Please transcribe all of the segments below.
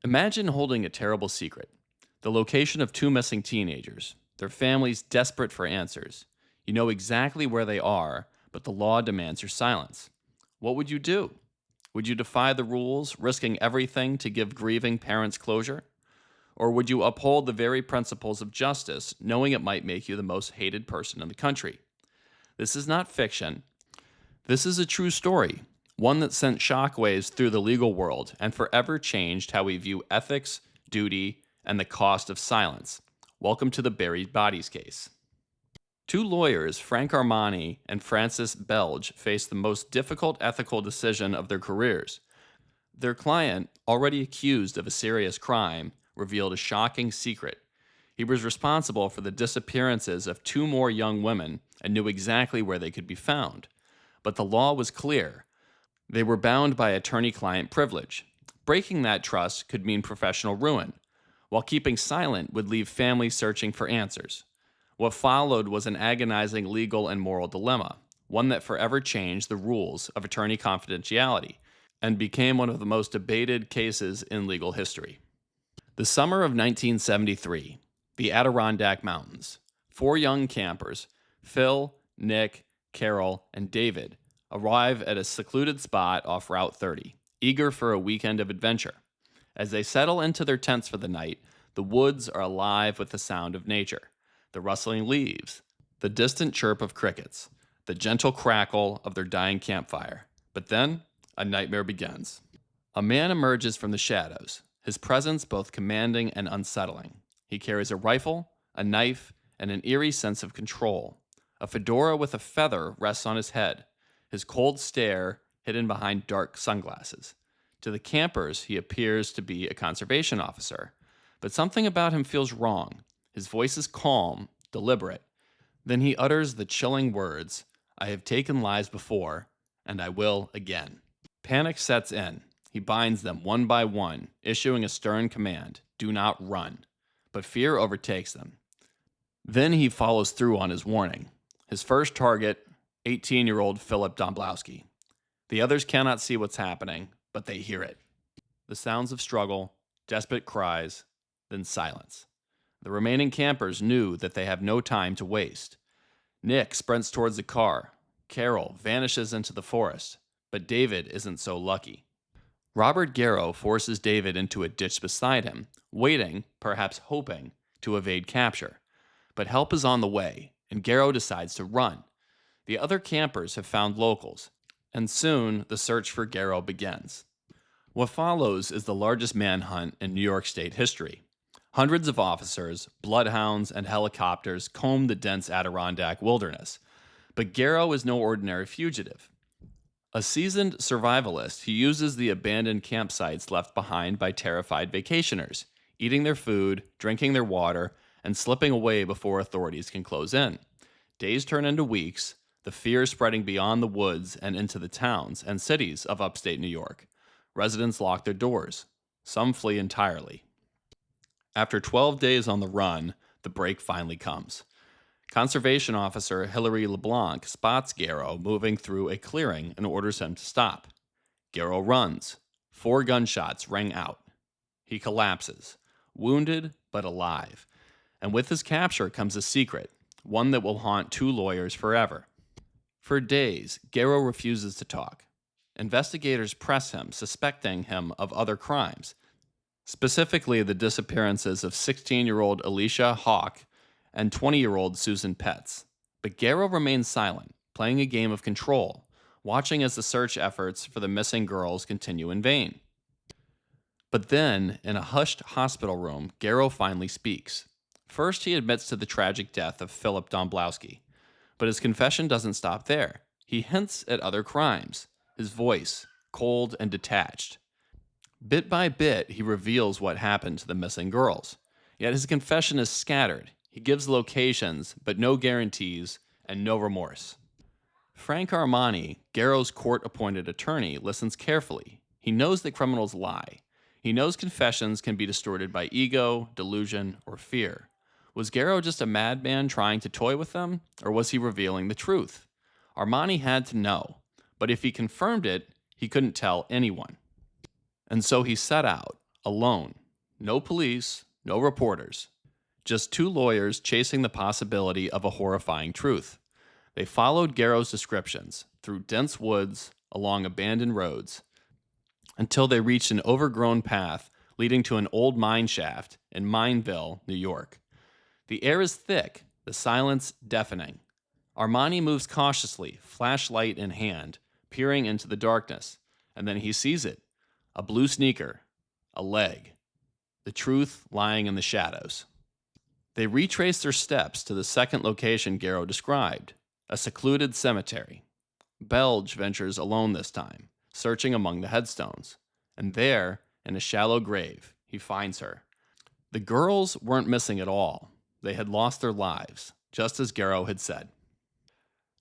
Imagine holding a terrible secret, the location of two missing teenagers, their families desperate for answers. You know exactly where they are, but the law demands your silence. What would you do? Would you defy the rules, risking everything to give grieving parents closure? Or would you uphold the very principles of justice, knowing it might make you the most hated person in the country? This is not fiction. This is a true story, one that sent shockwaves through the legal world and forever changed how we view ethics, duty, and the cost of silence. Welcome to the Buried Bodies Case. Two lawyers, Frank Armani and Francis Belge, faced the most difficult ethical decision of their careers. Their client, already accused of a serious crime, revealed a shocking secret. He was responsible for the disappearances of two more young women and knew exactly where they could be found. But the law was clear. They were bound by attorney-client privilege. Breaking that trust could mean professional ruin, while keeping silent would leave families searching for answers. What followed was an agonizing legal and moral dilemma, one that forever changed the rules of attorney confidentiality and became one of the most debated cases in legal history. The summer of 1973, the Adirondack Mountains. Four young campers, Phil, Nick, Carol, and David, arrive at a secluded spot off Route 30, eager for a weekend of adventure. As they settle into their tents for the night, the woods are alive with the sound of nature. The rustling leaves, the distant chirp of crickets, the gentle crackle of their dying campfire. But then, a nightmare begins. A man emerges from the shadows, his presence both commanding and unsettling. He carries a rifle, a knife, and an eerie sense of control. A fedora with a feather rests on his head, his cold stare hidden behind dark sunglasses. To the campers, he appears to be a conservation officer, but something about him feels wrong. His voice is calm, deliberate. Then he utters the chilling words, "I have taken lives before, and I will again." Panic sets in. He binds them one by one, issuing a stern command, "Do not run." But fear overtakes them. Then he follows through on his warning. His first target, 18-year-old Philip Domblowski. The others cannot see what's happening, but they hear it. The sounds of struggle, desperate cries, then silence. The remaining campers knew that they have no time to waste. Nick sprints towards the car. Carol vanishes into the forest, but David isn't so lucky. Robert Garrow forces David into a ditch beside him, waiting, perhaps hoping, to evade capture. But help is on the way, and Garrow decides to run. The other campers have found locals, and soon the search for Garrow begins. What follows is the largest manhunt in New York State history. Hundreds of officers, bloodhounds, and helicopters comb the dense Adirondack wilderness. But Garrow is no ordinary fugitive. A seasoned survivalist, he uses the abandoned campsites left behind by terrified vacationers, eating their food, drinking their water, and slipping away before authorities can close in. Days turn into weeks, the fear spreading beyond the woods and into the towns and cities of upstate New York. Residents lock their doors. Some flee entirely. After 12 days on the run, the break finally comes. Conservation officer Hilary LeBlanc spots Garrow moving through a clearing and orders him to stop. Garrow runs. 4 gunshots ring out. He collapses, wounded but alive. And with his capture comes a secret, one that will haunt two lawyers forever. For days, Garrow refuses to talk. Investigators press him, suspecting him of other crimes, specifically the disappearances of 16-year-old Alicia Hawk and 20-year-old Susan Petz. But Garrow remains silent, playing a game of control, watching as the search efforts for the missing girls continue in vain. But then, in a hushed hospital room, Garrow finally speaks. First, he admits to the tragic death of Philip Domblowski. But his confession doesn't stop there. He hints at other crimes, his voice cold and detached. Bit by bit, he reveals what happened to the missing girls. Yet his confession is scattered. He gives locations, but no guarantees, and no remorse. Frank Armani, Garrow's court-appointed attorney, listens carefully. He knows that criminals lie. He knows confessions can be distorted by ego, delusion, or fear. Was Garrow just a madman trying to toy with them, or was he revealing the truth? Armani had to know, but if he confirmed it, he couldn't tell anyone. And so he set out, alone. No police, no reporters. Just two lawyers chasing the possibility of a horrifying truth. They followed Garrow's descriptions through dense woods, along abandoned roads, until they reached an overgrown path leading to an old mine shaft in Mineville, New York. The air is thick, the silence deafening. Armani moves cautiously, flashlight in hand, peering into the darkness, and then he sees it. A blue sneaker, a leg, the truth lying in the shadows. They retrace their steps to the second location Garrow described, a secluded cemetery. Belge ventures alone this time, searching among the headstones. And there, in a shallow grave, he finds her. The girls weren't missing at all. They had lost their lives, just as Garrow had said.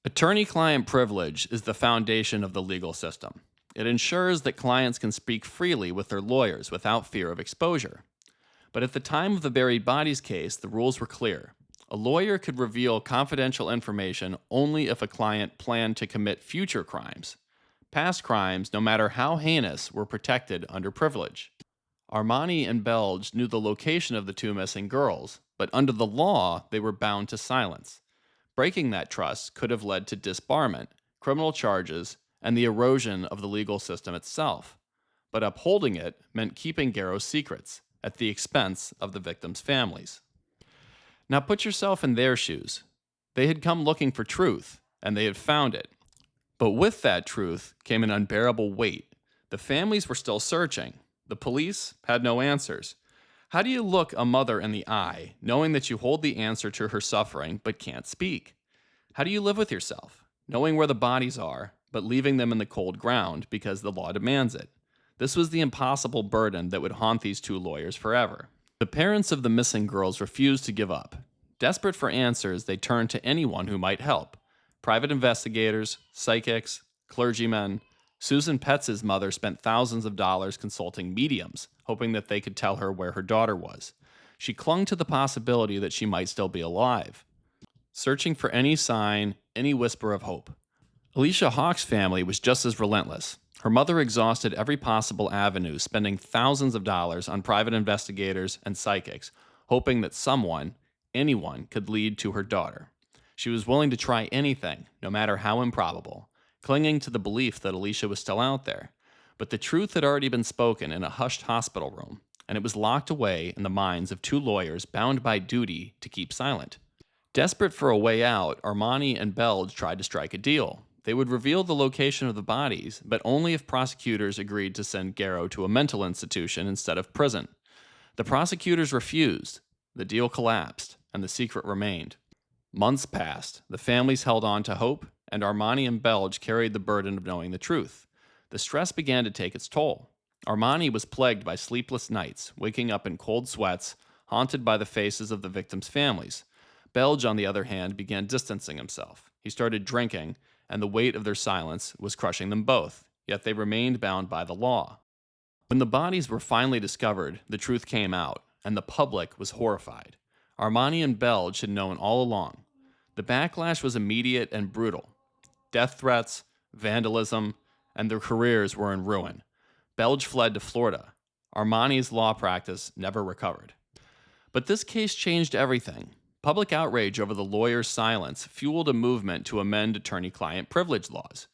Attorney-client privilege is the foundation of the legal system. It ensures that clients can speak freely with their lawyers without fear of exposure. But at the time of the Buried Bodies case, the rules were clear. A lawyer could reveal confidential information only if a client planned to commit future crimes. Past crimes, no matter how heinous, were protected under privilege. Armani and Belge knew the location of the two missing girls, but under the law, they were bound to silence. Breaking that trust could have led to disbarment, criminal charges, and the erosion of the legal system itself. But upholding it meant keeping Garrow's secrets, at the expense of the victims' families. Now put yourself in their shoes. They had come looking for truth, and they had found it. But with that truth came an unbearable weight. The families were still searching. The police had no answers. How do you look a mother in the eye, knowing that you hold the answer to her suffering but can't speak? How do you live with yourself, knowing where the bodies are, but leaving them in the cold ground because the law demands it? This was the impossible burden that would haunt these two lawyers forever. The parents of the missing girls refused to give up. Desperate for answers, they turned to anyone who might help. Private investigators, psychics, clergymen. Susan Petz's mother spent thousands of dollars consulting mediums, hoping that they could tell her where her daughter was. She clung to the possibility that she might still be alive, searching for any sign, any whisper of hope. Alicia Hawk's family was just as relentless. Her mother exhausted every possible avenue, spending thousands of dollars on private investigators and psychics, hoping that someone, anyone, could lead to her daughter. She was willing to try anything, no matter how improbable, clinging to the belief that Alicia was still out there. But the truth had already been spoken in a hushed hospital room, and it was locked away in the minds of two lawyers bound by duty to keep silent. Desperate for a way out, Armani and Belge tried to strike a deal. They would reveal the location of the bodies, but only if prosecutors agreed to send Garrow to a mental institution instead of prison. The prosecutors refused. The deal collapsed, and the secret remained. Months passed. The families held on to hope, and Armani and Belge carried the burden of knowing the truth. The stress began to take its toll. Armani was plagued by sleepless nights, waking up in cold sweats, haunted by the faces of the victims' families. Belge, on the other hand, began distancing himself. He started drinking, and the weight of their silence was crushing them both, yet they remained bound by the law. When the bodies were finally discovered, the truth came out, and the public was horrified. Armani and Belge had known all along. The backlash was immediate and brutal. Death threats, vandalism, and their careers were in ruin. Belge fled to Florida. Armani's law practice never recovered. But this case changed everything. Public outrage over the lawyer's silence fueled a movement to amend attorney-client privilege laws.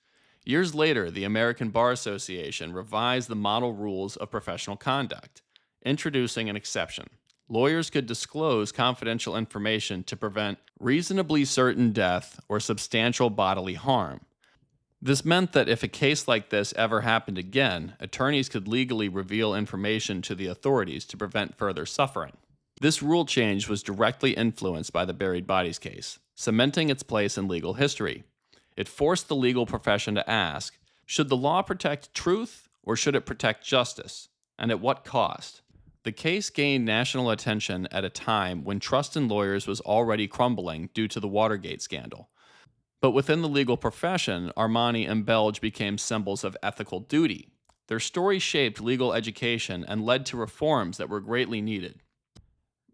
Years later, the American Bar Association revised the model rules of professional conduct, introducing an exception. Lawyers could disclose confidential information to prevent reasonably certain death or substantial bodily harm. This meant that if a case like this ever happened again, attorneys could legally reveal information to the authorities to prevent further suffering. This rule change was directly influenced by the Buried Bodies case, cementing its place in legal history. It forced the legal profession to ask, should the law protect truth or should it protect justice? And at what cost? The case gained national attention at a time when trust in lawyers was already crumbling due to the Watergate scandal. But within the legal profession, Armani and Belge became symbols of ethical duty. Their story shaped legal education and led to reforms that were greatly needed.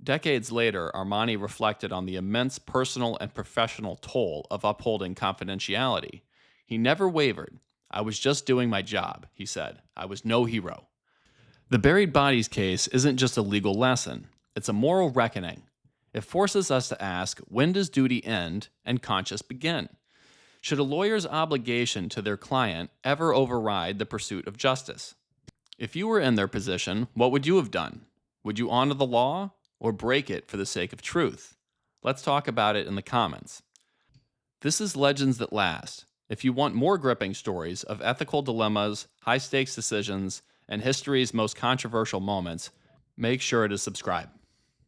Decades later, Armani reflected on the immense personal and professional toll of upholding confidentiality. He never wavered. "I was just doing my job," he said. "I was no hero." The buried bodies case isn't just a legal lesson, it's a moral reckoning. It forces us to ask, when does duty end and conscience begin? Should a lawyer's obligation to their client ever override the pursuit of justice? If you were in their position, what would you have done? Would you honor the law or break it for the sake of truth? Let's talk about it in the comments. This is Legends That Last. If you want more gripping stories of ethical dilemmas, high-stakes decisions, and history's most controversial moments, make sure to subscribe.